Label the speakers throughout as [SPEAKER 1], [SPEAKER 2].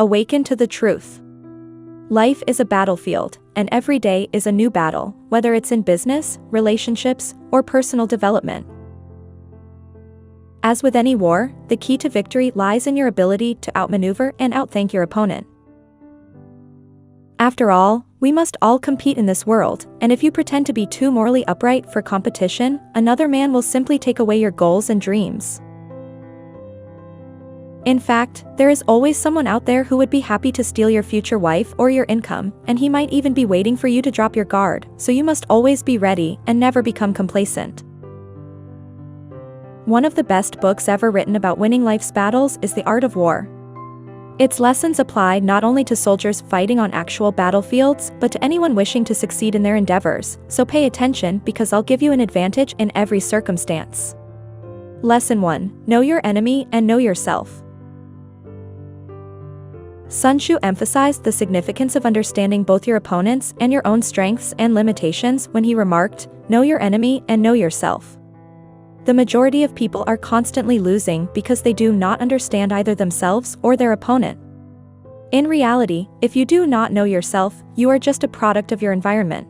[SPEAKER 1] Awaken to the truth. Life is a battlefield, and every day is a new battle, whether it's in business, relationships, or personal development. As with any war, the key to victory lies in your ability to outmaneuver and outthink your opponent. After all, we must all compete in this world, and if you pretend to be too morally upright for competition, another man will simply take away your goals and dreams. In fact, there is always someone out there who would be happy to steal your future wife or your income, and he might even be waiting for you to drop your guard, so you must always be ready and never become complacent. One of the best books ever written about winning life's battles is The Art of War. Its lessons apply not only to soldiers fighting on actual battlefields, but to anyone wishing to succeed in their endeavors, so pay attention because I'll give you an advantage in every circumstance. Lesson 1. Know your enemy and know yourself. Sun Tzu emphasized the significance of understanding both your opponents and your own strengths and limitations when he remarked, "Know your enemy and know yourself." The majority of people are constantly losing because they do not understand either themselves or their opponent. In reality, if you do not know yourself, you are just a product of your environment.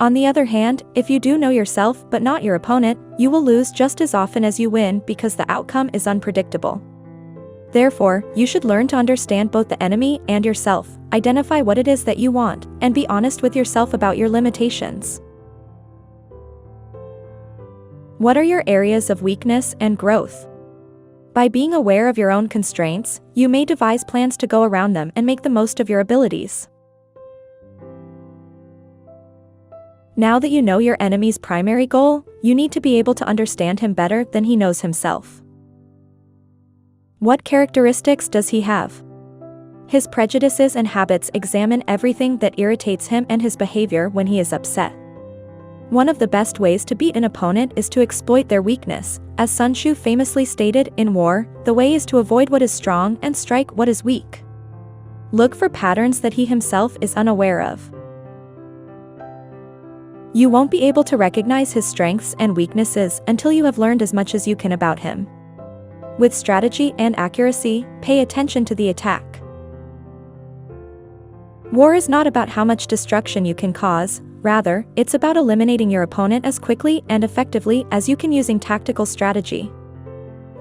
[SPEAKER 1] On the other hand, if you do know yourself but not your opponent, you will lose just as often as you win because the outcome is unpredictable. Therefore, you should learn to understand both the enemy and yourself, identify what it is that you want, and be honest with yourself about your limitations. What are your areas of weakness and growth? By being aware of your own constraints, you may devise plans to go around them and make the most of your abilities. Now that you know your enemy's primary goal, you need to be able to understand him better than he knows himself. What characteristics does he have? His prejudices and habits examine everything that irritates him and his behavior when he is upset. One of the best ways to beat an opponent is to exploit their weakness. As Sun Tzu famously stated, in war, the way is to avoid what is strong and strike what is weak. Look for patterns that he himself is unaware of. You won't be able to recognize his strengths and weaknesses until you have learned as much as you can about him. With strategy and accuracy, pay attention to the attack. War is not about how much destruction you can cause. Rather, it's about eliminating your opponent as quickly and effectively as you can using tactical strategy.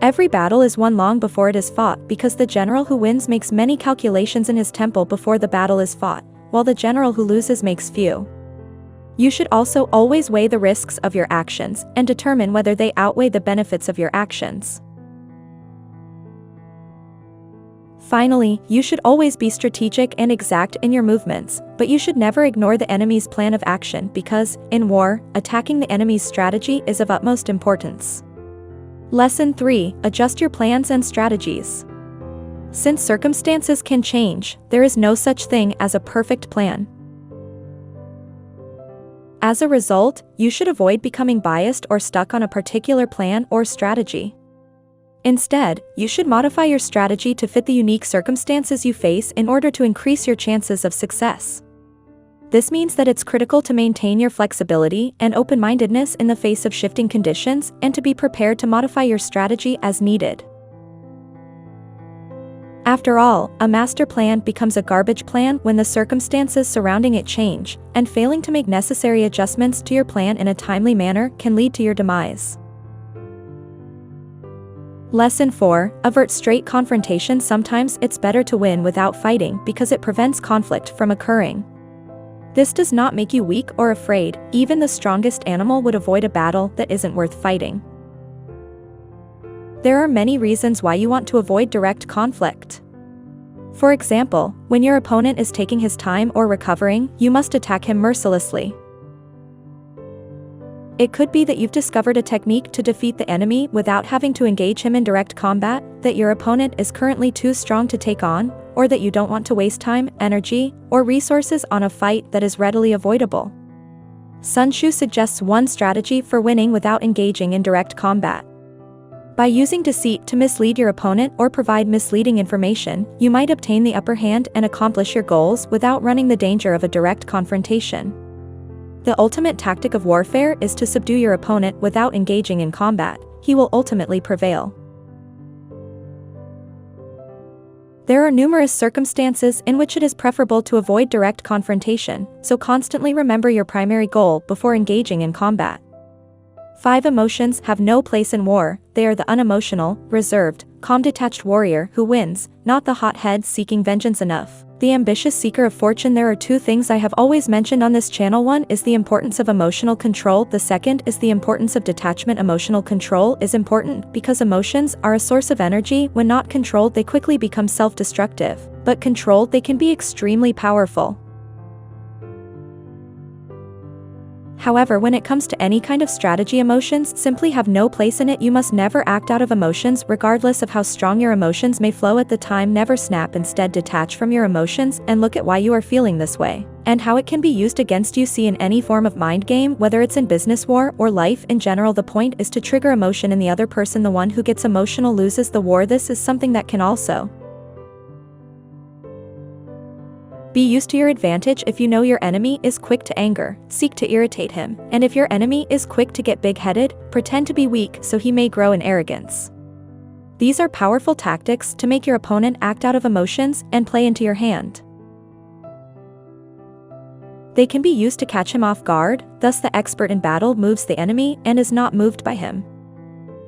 [SPEAKER 1] Every battle is won long before it is fought because the general who wins makes many calculations in his temple before the battle is fought, while the general who loses makes few. You should also always weigh the risks of your actions and determine whether they outweigh the benefits of your actions. Finally, you should always be strategic and exact in your movements, but you should never ignore the enemy's plan of action because, in war, attacking the enemy's strategy is of utmost importance. Lesson 3. Adjust your plans and strategies. Since circumstances can change, there is no such thing as a perfect plan. As a result, you should avoid becoming biased or stuck on a particular plan or strategy. Instead, you should modify your strategy to fit the unique circumstances you face in order to increase your chances of success. This means that it's critical to maintain your flexibility and open-mindedness in the face of shifting conditions and to be prepared to modify your strategy as needed. After all, a master plan becomes a garbage plan when the circumstances surrounding it change, and failing to make necessary adjustments to your plan in a timely manner can lead to your demise. Lesson 4. Avert straight confrontation. Sometimes it's better to win without fighting because it prevents conflict from occurring. This does not make you weak or afraid. Even the strongest animal would avoid a battle that isn't worth fighting. There are many reasons why you want to avoid direct conflict. For example, when your opponent is taking his time or recovering, you must attack him mercilessly. It could be that you've discovered a technique to defeat the enemy without having to engage him in direct combat, that your opponent is currently too strong to take on, or that you don't want to waste time, energy, or resources on a fight that is readily avoidable. Sun Tzu suggests one strategy for winning without engaging in direct combat. By using deceit to mislead your opponent or provide misleading information, you might obtain the upper hand and accomplish your goals without running the danger of a direct confrontation. The ultimate tactic of warfare is to subdue your opponent without engaging in combat. He will ultimately prevail. There are numerous circumstances in which it is preferable to avoid direct confrontation, so constantly remember your primary goal before engaging in combat. 5 emotions have no place in war. They are the unemotional, reserved, calm detached warrior who wins, not the hothead seeking vengeance enough. The ambitious seeker of fortune. There are 2 things I have always mentioned on this channel. One is the importance of emotional control. The second is the importance of detachment. Emotional control is important because emotions are a source of energy. When not controlled, they quickly become self-destructive, but controlled, they can be extremely powerful. However, when it comes to any kind of strategy, emotions simply have no place in it. You must never act out of emotions, regardless of how strong your emotions may flow at the time. Never snap. Instead, detach from your emotions and look at why you are feeling this way, and how it can be used against you. See, in any form of mind game, whether it's in business, war, or life in general, the point is to trigger emotion in the other person. The one who gets emotional loses the war. This is something that can also be used to your advantage. If you know your enemy is quick to anger, seek to irritate him, and if your enemy is quick to get big-headed, pretend to be weak so he may grow in arrogance. These are powerful tactics to make your opponent act out of emotions and play into your hand. They can be used to catch him off guard, thus the expert in battle moves the enemy and is not moved by him.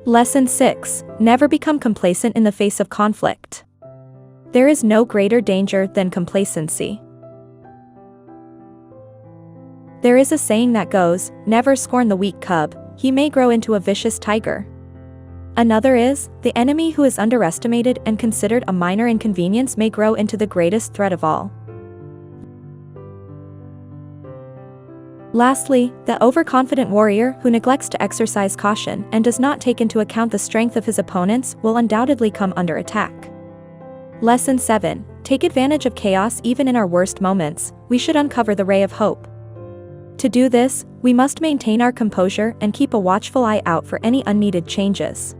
[SPEAKER 1] Lesson 6. Never become complacent in the face of conflict. There is no greater danger than complacency. There is a saying that goes, "Never scorn the weak cub, he may grow into a vicious tiger." Another is, "The enemy who is underestimated and considered a minor inconvenience may grow into the greatest threat of all." Lastly, the overconfident warrior who neglects to exercise caution and does not take into account the strength of his opponents will undoubtedly come under attack. Lesson 7. Take advantage of chaos. Even in our worst moments, we should uncover the ray of hope. To do this, we must maintain our composure and keep a watchful eye out for any unneeded changes.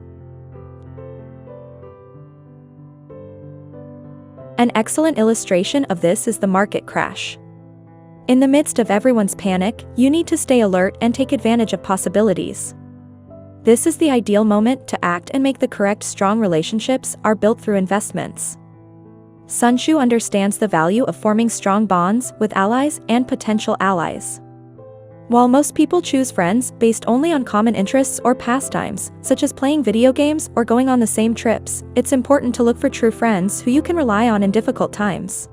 [SPEAKER 1] An excellent illustration of this is the market crash. In the midst of everyone's panic, you need to stay alert and take advantage of possibilities. This is the ideal moment to act and make the correct. Strong relationships are built through investments. Sun Tzu understands the value of forming strong bonds with allies and potential allies. While most people choose friends based only on common interests or pastimes, such as playing video games or going on the same trips, it's important to look for true friends who you can rely on in difficult times.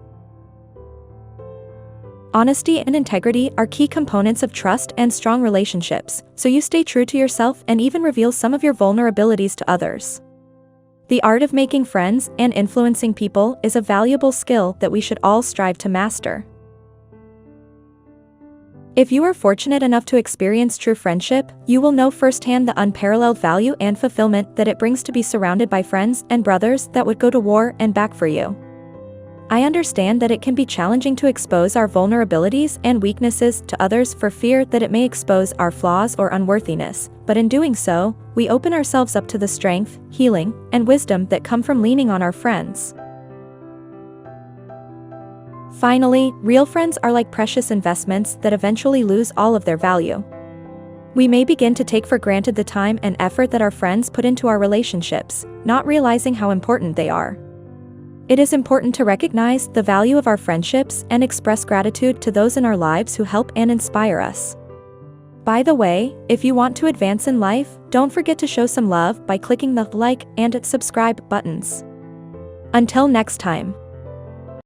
[SPEAKER 1] Honesty and integrity are key components of trust and strong relationships, so you stay true to yourself and even reveal some of your vulnerabilities to others. The art of making friends and influencing people is a valuable skill that we should all strive to master. If you are fortunate enough to experience true friendship, you will know firsthand the unparalleled value and fulfillment that it brings to be surrounded by friends and brothers that would go to war and back for you. I understand that it can be challenging to expose our vulnerabilities and weaknesses to others for fear that it may expose our flaws or unworthiness, but in doing so, we open ourselves up to the strength, healing, and wisdom that come from leaning on our friends. Finally, real friends are like precious investments that eventually lose all of their value. We may begin to take for granted the time and effort that our friends put into our relationships, not realizing how important they are. It is important to recognize the value of our friendships and express gratitude to those in our lives who help and inspire us. By the way, if you want to advance in life, don't forget to show some love by clicking the like and subscribe buttons. Until next time.